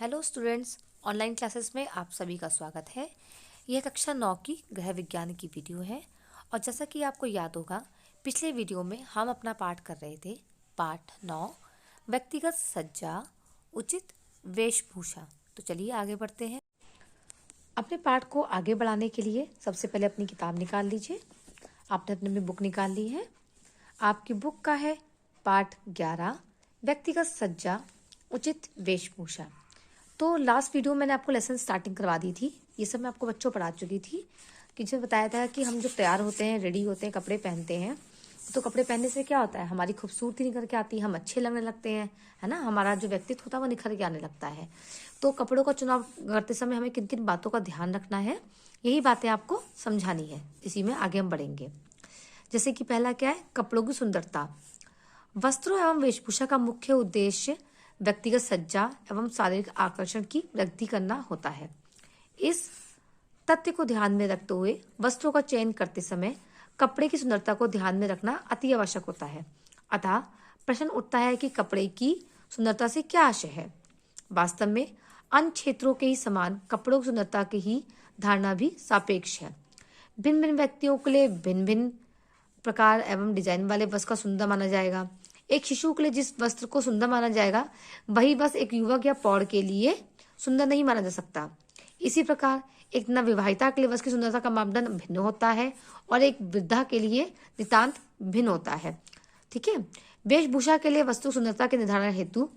Hello students, online classes में आप सभी का स्वागत है। यह कक्षा 9 की गृह विज्ञान की वीडियो है और जैसा कि आपको याद होगा, पिछले वीडियो में हम अपना पाठ कर रहे थे। पाठ 9, व्यक्तिगत सज्जा, उचित वेशभूषा। तो चलिए आगे बढ़ते हैं। अपने पाठ को आगे बढ़ाने के लिए सबसे पहले अपनी किताब निकाल लीजिए। आपने अपनी बुक निकाल ली है। आपकी बुक का है पाठ 11, व्यक्तिगत सज्जा, उचित वेशभूषा। तो लास्ट वीडियो मैंने आपको लेसन स्टार्टिंग करवा दी थी। ये सब मैं आपको बच्चों पढ़ा चुकी थी कि जिसमें बताया था कि हम जब तैयार होते हैं, रेडी होते हैं, कपड़े पहनते हैं, तो कपड़े पहनने से क्या होता है, हमारी खूबसूरती निखर के आती है, हम अच्छे लगने लगते हैं, है ना। हमारा जो व्यक्तित्व होता है वो निखर के आने लगता है। तो कपड़ों का चुनाव करते समय हमें किन किन बातों का ध्यान रखना है, यही बातें आपको समझानी है। इसी में आगे हम बढ़ेंगे। जैसे कि पहला क्या है, कपड़ों की सुंदरता। वस्त्रों एवं वेशभूषा का मुख्य उद्देश्य व्यक्तिगत सज्जा एवं शारीरिक आकर्षण की वृद्धि करना होता है। इस तथ्य को ध्यान में रखते हुए वस्त्रों का चयन करते समय कपड़े की सुंदरता को ध्यान में रखना अति आवश्यक होता है। अतः प्रश्न उठता है कि कपड़े की सुंदरता से क्या आशय है। वास्तव में अन्य क्षेत्रों के ही समान कपड़ों की सुंदरता की ही धारणा भी सापेक्ष है। भिन्न भिन्न व्यक्तियों के लिए भिन्न भिन्न प्रकार एवं डिजाइन वाले वस्त्र का सुंदर माना जाएगा। एक शिशु के लिए जिस वस्त्र को सुंदर माना जाएगा, वही वस्त्र एक युवक या प्रौढ़ के लिए सुंदर नहीं माना जा सकता। इसी प्रकार एक नवविवाहिता के लिए वस्त्र की सुंदरता का मापदंड भिन्न होता है और एक वृद्धा के लिए नितांत भिन्न होता है। ठीक है। वेशभूषा के लिए वस्त्र सुंदरता के निर्धारण हेतु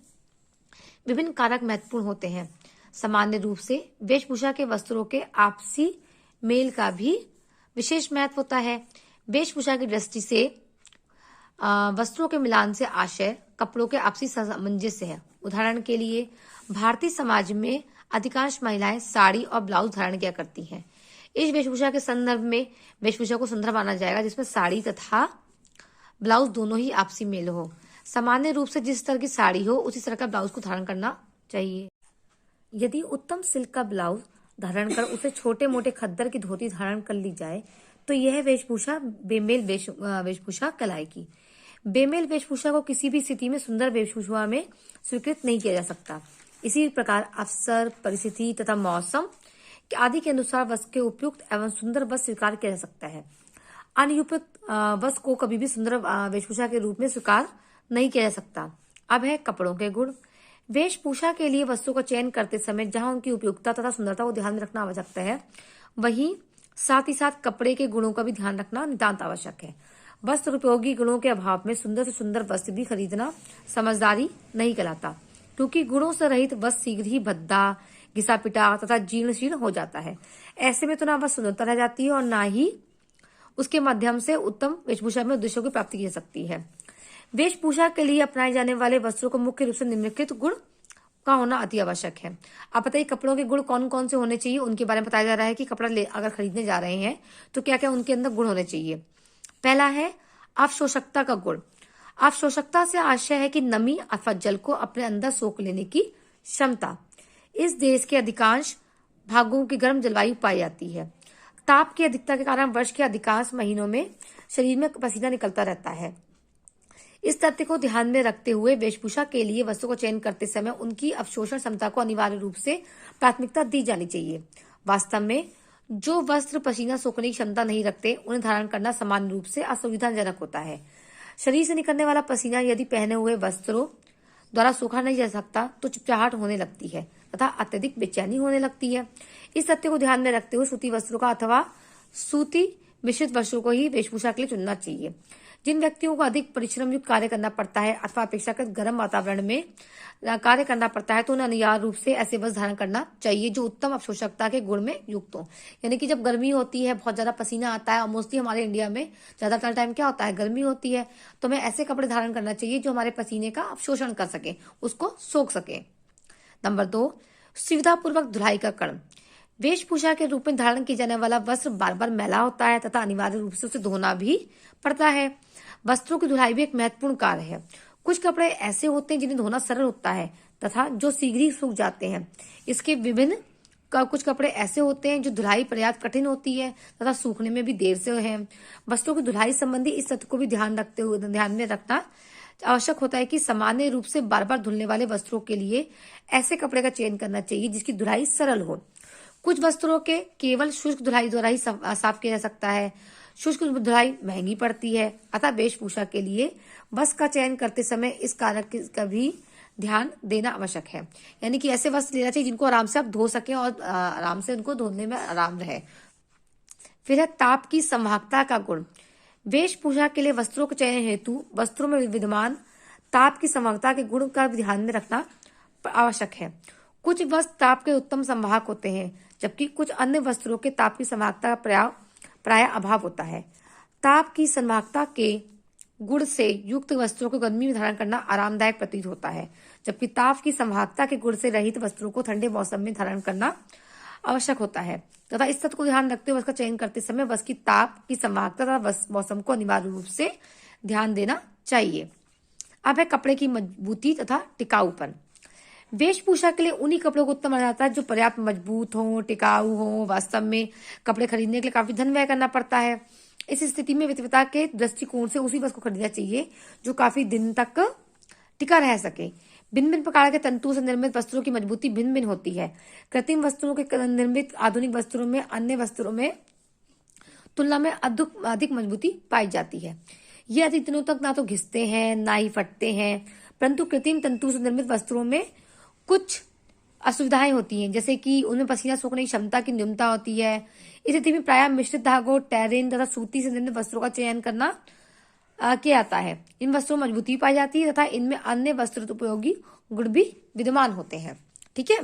विभिन्न कारक महत्वपूर्ण होते हैं। सामान्य रूप से वेशभूषा के वस्त्रों के आपसी मेल का भी विशेष महत्व होता है। वेशभूषा की दृष्टि से वस्त्रों के मिलान से आशय कपड़ों के आपसी सामंजस्य है। उदाहरण के लिए भारतीय समाज में अधिकांश महिलाएं साड़ी और ब्लाउज धारण किया करती हैं। इस वेशभूषा के संदर्भ में वेशभूषा को सुंदर माना जाएगा जिसमें साड़ी तथा ब्लाउज दोनों ही आपसी मेल हो। सामान्य रूप से जिस तरह की साड़ी हो उसी तरह का ब्लाउज को धारण करना चाहिए। यदि उत्तम सिल्क का ब्लाउज धारण कर उसे छोटे मोटे खद्दर की धोती धारण कर ली जाए तो यह वेशभूषा बेमेल वेशभूषा कहलाएगी। बेमेल वेशभूषा को किसी भी स्थिति में सुंदर वेशभूषा में स्वीकृत नहीं किया जा सकता। इसी प्रकार अवसर, परिस्थिति तथा मौसम आदि के अनुसार वस्त्र के उपयुक्त एवं सुंदर वस्त्र स्वीकार किया जा सकता है। अनुपयुक्त वस्त्र को कभी भी सुंदर वेशभूषा के रूप में स्वीकार नहीं किया जा सकता। अब है कपड़ों के गुण। वेशभूषा के लिए वस्त्रों का चयन करते समय जहां उनकी उपयुक्तता तथा सुंदरता को ध्यान में रखना आवश्यक है, वहीं साथ ही साथ कपड़े के गुणों का भी ध्यान रखना नितांत आवश्यक है। वस्त्र उपयोगी गुणों के अभाव में सुंदर से सुंदर वस्त्र भी खरीदना समझदारी नहीं कहलाता, क्योंकि गुणों से रहित वस्त्र शीघ्र ही भद्दा, घिसा पिटा तथा जीर्ण शीर्ण हो जाता है। ऐसे में तो ना वस्त्र सुंदरता रह जाती है और ना ही उसके माध्यम से उत्तम वेशभूषा में उद्देश्यों की प्राप्ति की जा सकती है। वेशभूषा के लिए अपनाए जाने वाले वस्त्रों को मुख्य रूप से निम्नलिखित गुण का होना अति आवश्यक है। आप बताइए कपड़ों के गुण कौन कौन से होने चाहिए, उनके बारे में बताया जा रहा है कि कपड़ा अगर खरीदने जा रहे हैं तो क्या क्या उनके अंदर गुण होने चाहिए। पहला है अवशोषकता का गुण। अवशोषकता से आशय है कि नमी अथवा जल को अपने अंदर सोख लेने की क्षमता। इस देश के अधिकांश भागों की गर्म जलवायु पाई जाती है। ताप की अधिकता के कारण वर्ष के अधिकांश महीनों में शरीर में पसीना निकलता रहता है। इस तथ्य को ध्यान में रखते हुए वेशभूषा के लिए वस्त्रों को चयन करते समय उनकी अवशोषण क्षमता को अनिवार्य रूप से प्राथमिकता दी जानी चाहिए। वास्तव में जो वस्त्र पसीना सोखने की क्षमता नहीं रखते उन्हें धारण करना सामान्य रूप से असुविधाजनक होता है। शरीर से निकलने वाला पसीना यदि पहने हुए वस्त्रों द्वारा सोखा नहीं जा सकता तो चिपचिपाहट होने लगती है तथा अत्यधिक बेचैनी होने लगती है। इस तथ्य को ध्यान में रखते हुए सूती वस्त्रों का अथवा सूती मिश्रित वस्त्रों को ही वेशभूषा के लिए चुनना चाहिए। जिन व्यक्तियों को अधिक परिश्रम युक्त कार्य करना पड़ता है अथवा अपेक्षाकृत गर्म वातावरण में कार्य करना पड़ता है तो उन्हें अनिवार्य रूप से ऐसे वस्त्र धारण करना चाहिए जो उत्तम अवशोषकता के गुण में युक्त हो। यानी कि जब गर्मी होती है, बहुत ज्यादा पसीना आता है और मोस्टली हमारे इंडिया में ज्यादातर टाइम क्या होता है, गर्मी होती है, तो हमें ऐसे कपड़े धारण करना चाहिए जो हमारे पसीने का अवशोषण कर सके, उसको सोख सके। नंबर 2, सुविधापूर्वक धुलाई का कर्ण। वेशभूषा के रूप में धारण किया जाने वाला वस्त्र बार बार मैला होता है तथा अनिवार्य रूप से उसे धोना भी पड़ता है। वस्त्रों की धुलाई भी एक महत्वपूर्ण कार्य है। कुछ कपड़े ऐसे होते हैं जिन्हें धोना सरल होता है तथा जो शीघ्र ही सूख जाते हैं। इसके विभिन्न कुछ कपड़े ऐसे होते हैं जो धुलाई पर्याप्त कठिन होती है तथा सूखने में भी देर से है। वस्त्रों की धुलाई संबंधी इस तथ्य को भी ध्यान में रखना आवश्यक होता है कि सामान्य रूप से बार बार धुलने वाले वस्त्रों के लिए ऐसे कपड़े का चयन करना चाहिए जिसकी धुलाई सरल हो। कुछ वस्त्रों के केवल शुष्क धुलाई द्वारा ही साफ किया जा सकता है। शुष्क धुलाई महंगी पड़ती है, अतः वेशभूषा के लिए वस्त्र का चयन करते समय इस कारक का भी ध्यान देना आवश्यक है। यानी कि ऐसे वस्त्र लेना चाहिए जिनको आराम से आप धो सकें और आराम से उनको धोने में आराम रहे। फिर है ताप की संवाहकता का गुण। वेशभूषा के लिए वस्त्रों के चयन हेतु वस्त्रों में विद्यमान ताप की संवाहकता के गुण का ध्यान में रखना आवश्यक है। कुछ वस्त्र ताप के उत्तम संवाहक होते हैं, जबकि कुछ अन्य वस्त्रों के ताप की संवाहकता का प्राय अभाव होता है। ताप की संवाहकता के गुण से युक्त वस्त्रों को गर्मी में धारण करना आरामदायक प्रतीत होता है, जबकि ताप की संवाहकता के गुण से रहित वस्त्रों को ठंडे मौसम में धारण करना आवश्यक होता है तथा इस तथ्य को ध्यान रखते हुए वस्त्र का चयन करते समय वस्त्र की ताप की संवाहकता तथा मौसम को अनिवार्य रूप से ध्यान देना चाहिए। अब है कपड़े की मजबूती तथा टिकाऊपन। वेशभूषा के लिए उन्हीं कपड़ों को उत्तम माना जाता है जो पर्याप्त मजबूत हो, टिकाऊ हो। वास्तव में कपड़े खरीदने के लिए काफी धन व्यय करना पड़ता है। इस स्थिति में वित्तविता के दृष्टिकोण से उसी वस्त्र को खरीदना चाहिए जो काफी दिन तक टिका रह सके। भिन्न भिन्न प्रकार के तंतु से निर्मित वस्त्रों की मजबूती भिन्न भिन्न होती है। कृत्रिम वस्त्रों के निर्मित आधुनिक वस्त्रों में अन्य वस्त्रों में तुलना में अधिक मजबूती पाई जाती है। ये अधिक दिनों तक ना तो घिसते हैं ना ही फटते हैं, परंतु कृत्रिम तंतु से निर्मित वस्त्रों में कुछ असुविधाएं होती हैं, जैसे कि उनमें पसीना सोखने की क्षमता की न्यूनता होती है। इस स्थिति में प्रायः मिश्रित धागों, टेरिन तथा सूती से निर्मित वस्त्रों का चयन करना किया जाता है। इन वस्त्रों में मजबूती पाई जाती है तथा इनमें अन्य वस्त्र उपयोगी गुण भी विद्यमान होते हैं। ठीक है,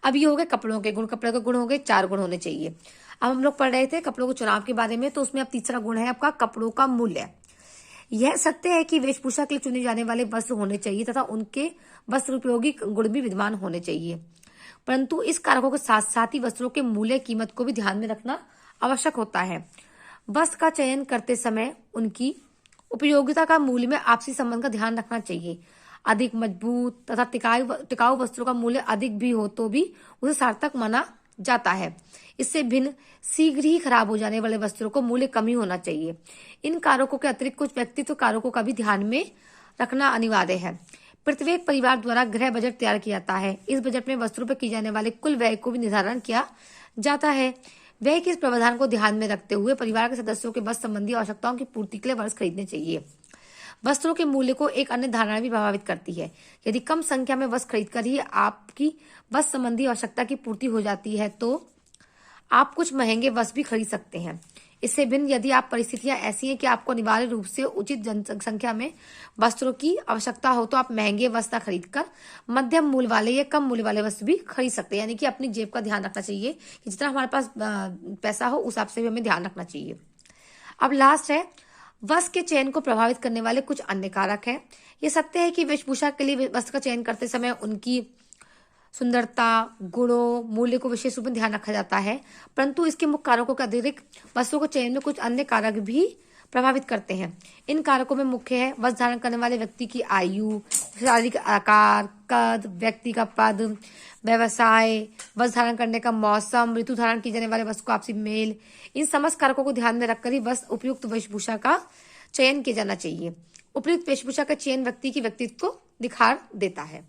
अब ये हो गए कपड़ों के गुण। कपड़े के गुण हो गए, 4 गुण होने चाहिए। अब हम लोग पढ़ रहे थे कपड़ों के चुनाव के बारे में, तो उसमें अब तीसरा गुण है आपका कपड़ों का मूल्य। यह सत्य है कि वेशभूषा के लिए चुने जाने वाले वस्त्र होने चाहिए तथा उनके वस्त्र उपयोगी गुण भी विद्यमान होने चाहिए, परंतु इस कारकों के साथ साथ ही वस्त्रों के मूल्य कीमत को भी ध्यान में रखना आवश्यक होता है। वस्त्र का चयन करते समय उनकी उपयोगिता का मूल्य में आपसी संबंध का ध्यान रखना चाहिए। अधिक मजबूत तथा टिकाऊ वस्त्रों का मूल्य अधिक भी हो तो भी उसे सार्थक माना जाता है। इससे भिन्न शीघ्र ही खराब हो जाने वाले वस्त्रों को मूल्य कम ही होना चाहिए। इन कारकों के अतिरिक्त कुछ व्यक्तित्व कारकों का भी ध्यान में रखना अनिवार्य है। प्रत्येक परिवार द्वारा गृह बजट तैयार किया जाता है। इस बजट में वस्त्रों पर किए जाने वाले कुल व्यय को भी निर्धारण किया जाता है। व्यय के इस प्रावधान को ध्यान में रखते हुए परिवार के सदस्यों के वस्त्र संबंधी आवश्यकताओं की पूर्ति के लिए वस्त्र खरीदने चाहिए। वस्त्रों के मूल्य को एक अन्य धारणा भी प्रभावित करती है। यदि कम संख्या में वस्त्र खरीदकर ही आपकी वस्त्र संबंधी आवश्यकता की पूर्ति हो जाती है तो आप कुछ महंगे वस्त्र भी खरीद सकते हैं। इससे भिन्न यदि आप परिस्थितियां ऐसी हैं कि आपको अनिवार्य रूप से उचित जनसंख्या में वस्त्रों की आवश्यकता हो तो आप महंगे वस्त्र खरीदकर मध्यम मूल्य वाले या कम मूल्य वाले वस्त्र भी खरीद सकते हैं। यानी कि अपनी जेब का ध्यान रखना चाहिए कि जितना हमारे पास पैसा हो उस हिसाब से भी हमें ध्यान रखना चाहिए। अब लास्ट है वस्त्र के चयन को प्रभावित करने वाले कुछ अन्य कारक हैं। ये सत्य है कि वेशभूषा के लिए वस्त्र का चयन करते समय उनकी सुंदरता, गुणों, मूल्य को विशेष रूप में ध्यान रखा जाता है, परंतु इसके मुख्य कारकों के अतिरिक्त वस्त्रों के चयन में कुछ अन्य कारक भी प्रभावित करते हैं। इन कारकों में मुख्य है वस्त्र धारण करने वाले व्यक्ति की आयु, शारीरिक आकार, कद, व्यक्ति का पद, व्यवसाय, वस्त्र धारण करने का मौसम, ऋतु धारण किए जाने वाले वस्त्र को आपसी मेल। इन समस्त कारकों को ध्यान में रखकर ही वस्त्र उपयुक्त वेशभूषा का चयन किया जाना चाहिए। उपयुक्त वेशभूषा का चयन व्यक्ति की व्यक्तित्व को निखार देता है।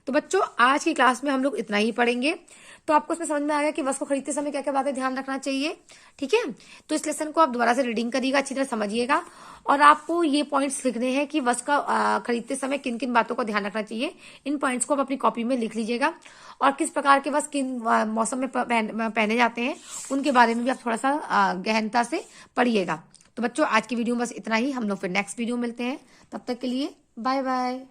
तो बच्चों आज की क्लास में हम लोग इतना ही पढ़ेंगे। तो आपको इसमें समझ में आ गया कि वस्त्र को खरीदते समय क्या क्या बातें ध्यान रखना चाहिए। ठीक है, तो इस लेसन को आप दोबारा से रीडिंग करिएगा, अच्छी तरह समझिएगा और आपको ये पॉइंट्स लिखने हैं कि वस्त्र का खरीदते समय किन किन बातों का ध्यान रखना चाहिए। इन पॉइंट्स को आप अपनी कॉपी में लिख लीजिएगा और किस प्रकार के वस्त्र किन मौसम में पहने जाते हैं उनके बारे में भी आप थोड़ा सा गहनता से पढ़िएगा। तो बच्चों आज की वीडियो में बस इतना ही। हम लोग फिर नेक्स्ट वीडियो मिलते हैं, तब तक के लिए बाय बाय।